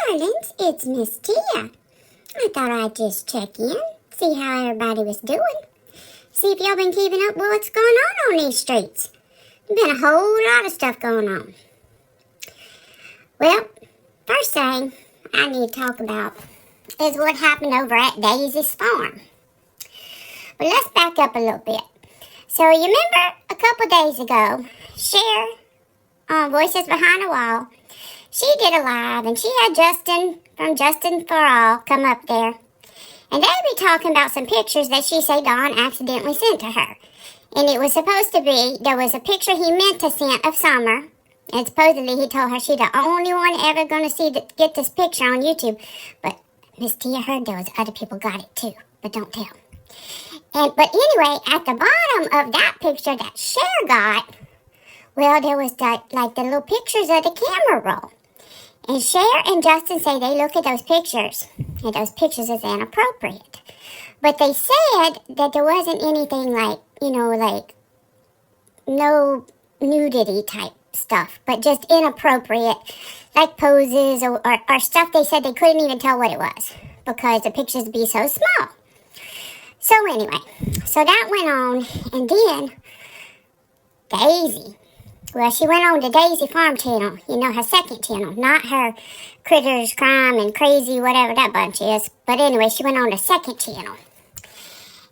darlings, it's Miss Tia. I thought I'd just check in, see how everybody was doing, see if y'all been keeping up with what's going on these streets. There's been a whole lot of stuff going on. Well, first thing I need to talk about is what happened over at Daisy's farm. But let's back up a little bit. So you remember a couple days ago, Cher on Voices Behind the Wall, she did a live and she had Justin from Justin for All come up there. And they'd be talking about some pictures that she said Don accidentally sent to her. And it was supposed to be, there was a picture he meant to send of Summer. And supposedly he told her she's the only one ever going to get this picture on YouTube. But Miss Tia heard there was other people got it too. But don't tell. But anyway, at the bottom of that picture that Cher got, well, there was the little pictures of the camera roll. And Cher and Justin say they look at those pictures, and those pictures is inappropriate. But they said that there wasn't anything like no nudity type stuff, but just inappropriate, like poses or stuff they said they couldn't even tell what it was because the pictures would be so small. So anyway, so that went on, and then Daisy. Well, she went on the Daisy Farm channel, her second channel, not her Critters, Crime, and Crazy, whatever that bunch is. But anyway, she went on the second channel.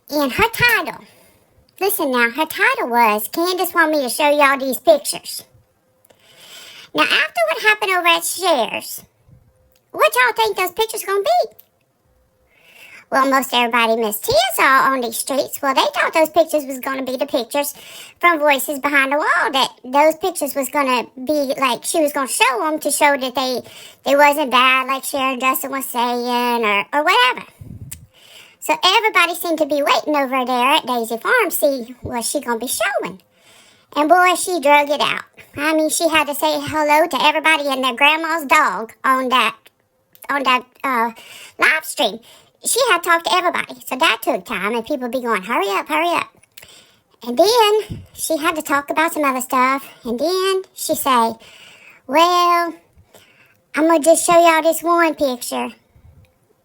And her title, listen now, her title was, Candace want me to show y'all these pictures. Now, after what happened over at Cher's, what y'all think those pictures gonna be? Well, most everybody Miss Tia saw on these streets, well, they thought those pictures was going to be the pictures from Voices Behind the Wall, that those pictures was going to be like she was going to show them to show that they wasn't bad like Cher and Justin was saying or whatever. So everybody seemed to be waiting over there at Daisy Farm, see what she going to be showing. And boy, she drug it out. I mean, she had to say hello to everybody and their grandma's dog on that live stream. She had to talk to everybody, so that took time, and people be going, hurry up, hurry up. And then she had to talk about some other stuff, and then she say, well, I'm going to just show y'all this one picture,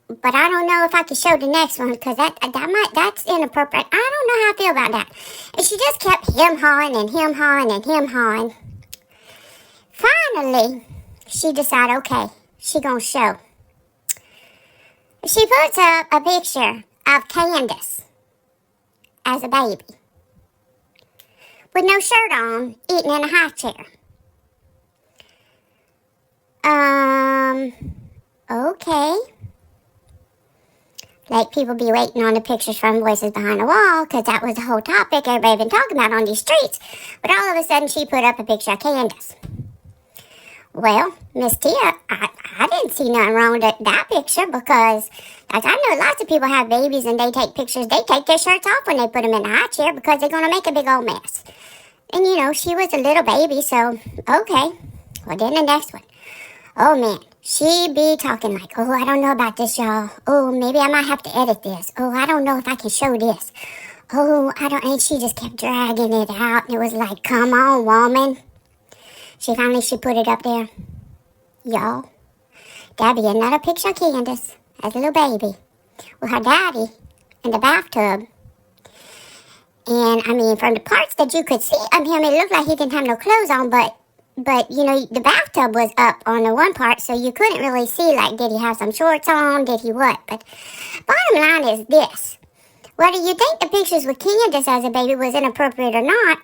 but I don't know if I can show the next one, because that's inappropriate. I don't know how I feel about that. And she just kept hem-hawing and hem-hawing and hem-hawing. Finally, she decided, okay, she going to show. She puts up a picture of Candace as a baby with no shirt on, eating in a high chair. Okay. Like people be waiting on the pictures from Voices Behind the Wall, because that was the whole topic everybody been talking about on these streets. But all of a sudden she put up a picture of Candace. Well, Miss Tia, I didn't see nothing wrong with that picture because, I know lots of people have babies and they take pictures. They take their shirts off when they put them in the high chair because they're going to make a big old mess. And, she was a little baby, so, okay. Well, then the next one. Oh, man. She be talking like, oh, I don't know about this, y'all. Oh, maybe I might have to edit this. Oh, I don't know if I can show this. Oh, and she just kept dragging it out. And it was like, come on, woman. She put it up there. Y'all, that'd be another picture of Candace as a little baby with her daddy in the bathtub. And, from the parts that you could see of him, it looked like he didn't have no clothes on, but the bathtub was up on the one part, so you couldn't really see, did he have some shorts on, did he what? But bottom line is this. Whether you think the pictures with Candace as a baby was inappropriate or not,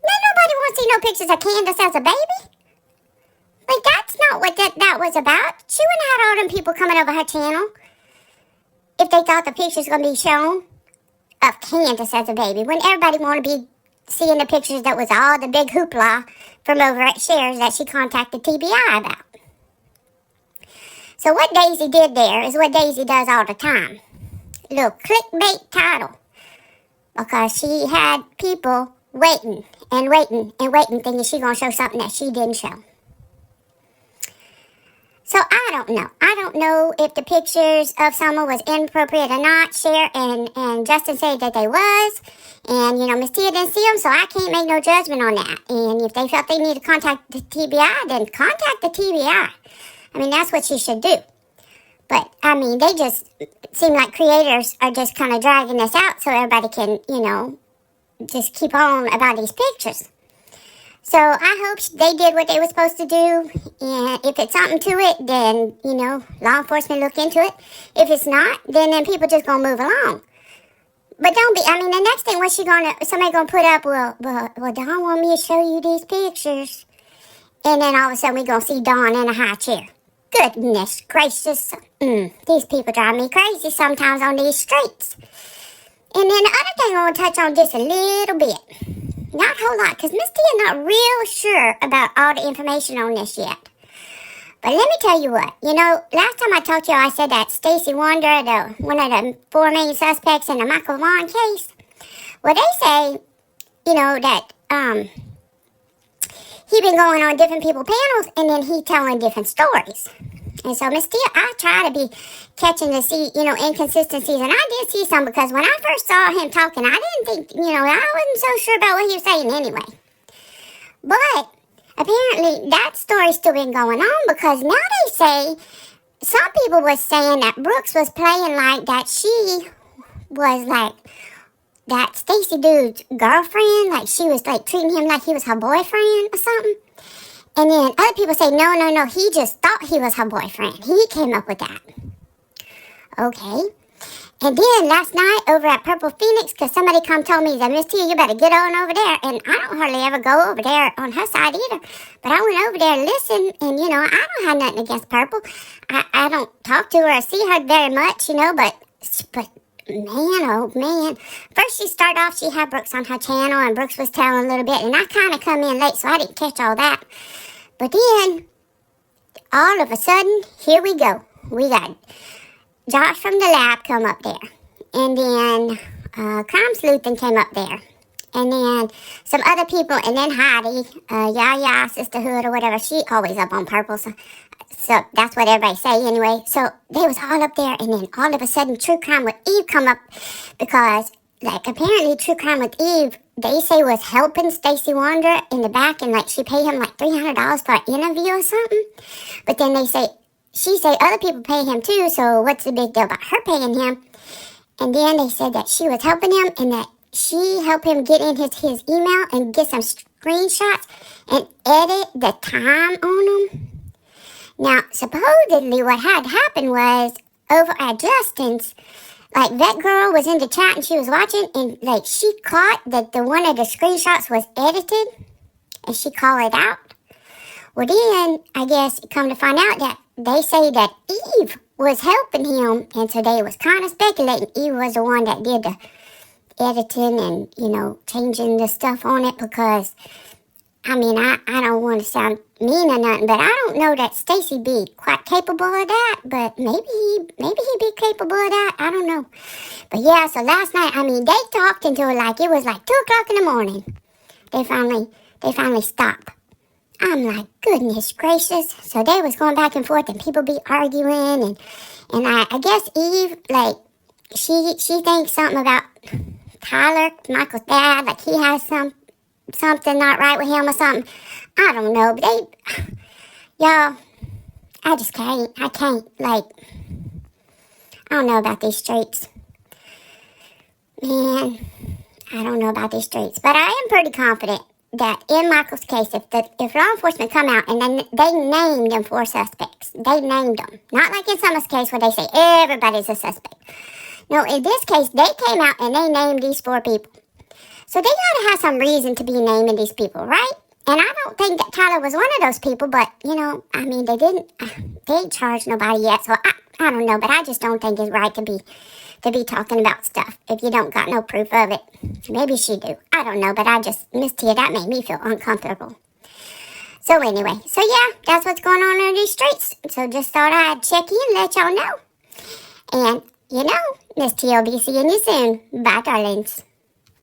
nobody wants to see no pictures of Candace as a baby. That's not what that was about. She wouldn't have had all them people coming over her channel if they thought the pictures going to be shown of Candace as a baby. When everybody want to be seeing the pictures that was all the big hoopla from over at Cher's that she contacted TBI about. So what Daisy did there is what Daisy does all the time. A little clickbait title. Because she had people waiting and waiting and waiting, thinking she going to show something that she didn't show. So I don't know. I don't know if the pictures of Summer was inappropriate or not. Cher and Justin said that they was. And, Miss Tia didn't see them, so I can't make no judgment on that. And if they felt they needed to contact the TBI, then contact the TBI. I mean, that's what she should do. But, I mean, they just seem like creators are just kind of dragging this out so everybody can, just keep on about these pictures. So I hope they did what they were supposed to do. And if it's something to it, then, law enforcement look into it. If it's not, then people just going to move along. But don't be, the next thing, somebody going to put up, well, Dawn want me to show you these pictures. And then all of a sudden we going to see Dawn in a high chair. Goodness gracious. These people drive me crazy sometimes on these streets. And then the other thing I want to touch on just a little bit. Not a whole lot, because Miss T is not real sure about all the information on this yet. But let me tell you what. Last time I talked to you, I said that Stacey Wondra, one of the 4 main suspects in the Michael Vaughn case. Well, they say, that, he been going on different people's panels, and then he telling different stories. And so, Miss Tia, I try to be catching to see, inconsistencies. And I did see some, because when I first saw him talking, I didn't think, I wasn't so sure about what he was saying anyway. But apparently, that story's still been going on, because now they say, some people was saying that Brooks was playing like that she was like, that Stacey dude's girlfriend, like she was like treating him like he was her boyfriend or something. And then other people say, no, he just thought he was her boyfriend. He came up with that. Okay. And then last night over at Purple Phoenix, because somebody told me that, Miss Tia, you better get on over there. And I don't hardly ever go over there on her side either. But I went over there to listen, and, I don't have nothing against Purple. I don't talk to her or see her very much, but man, oh man. First she started off, she had Brooks on her channel, and Brooks was telling a little bit, and I kind of come in late, so I didn't catch all that. But then, all of a sudden, here we go. We got Josh from the lab come up there, and then Crime Sleuthin came up there, and then some other people, and then Heidi, Yaya Sisterhood or whatever, she always up on Purple, so that's what everybody say anyway. So they was all up there, and then all of a sudden True Crime with Eve come up, because apparently True Crime with Eve, they say was helping Stacey Wondra in the back, and she paid him $300 for an interview or something. But then she say other people pay him too, so what's the big deal about her paying him? And then they said that she was helping him, and that she helped him get in his email and get some screenshots and edit the time on them. Now, supposedly what had happened was, over at Justin's, that girl was in the chat and she was watching, and, she caught that one of the screenshots was edited, and she called it out. Well, then, I guess, come to find out that they say that Eve was helping him, and so they was kind of speculating Eve was the one that did the editing and, changing the stuff on it, because I don't want to sound mean or nothing, but I don't know that Stacey be quite capable of that, but maybe he be capable of that, I don't know. But yeah, so last night, they talked until it was 2 o'clock in the morning. They finally stopped. I'm like, goodness gracious. So they was going back and forth, and people be arguing, and I guess Eve, she thinks something about Tyler, Michael's dad, he has something not right with him or something. I don't know, but y'all, I just can't, I don't know about these streets. Man, I don't know about these streets, but I am pretty confident that in Michael's case, if law enforcement come out and then they named them 4 suspects, they named them. Not like in Summer's case where they say everybody's a suspect. No, in this case, they came out and they named these 4 people. So they gotta have some reason to be naming these people, right? And I don't think that Tyler was one of those people, but, they ain't charged nobody yet, so I don't know, but I just don't think it's right to be talking about stuff if you don't got no proof of it. Maybe she do. I don't know, but Miss Tia, that made me feel uncomfortable. So anyway, yeah, that's what's going on in these streets. So just thought I'd check in, let y'all know. And, Miss Tia will be seeing you soon. Bye, darlings.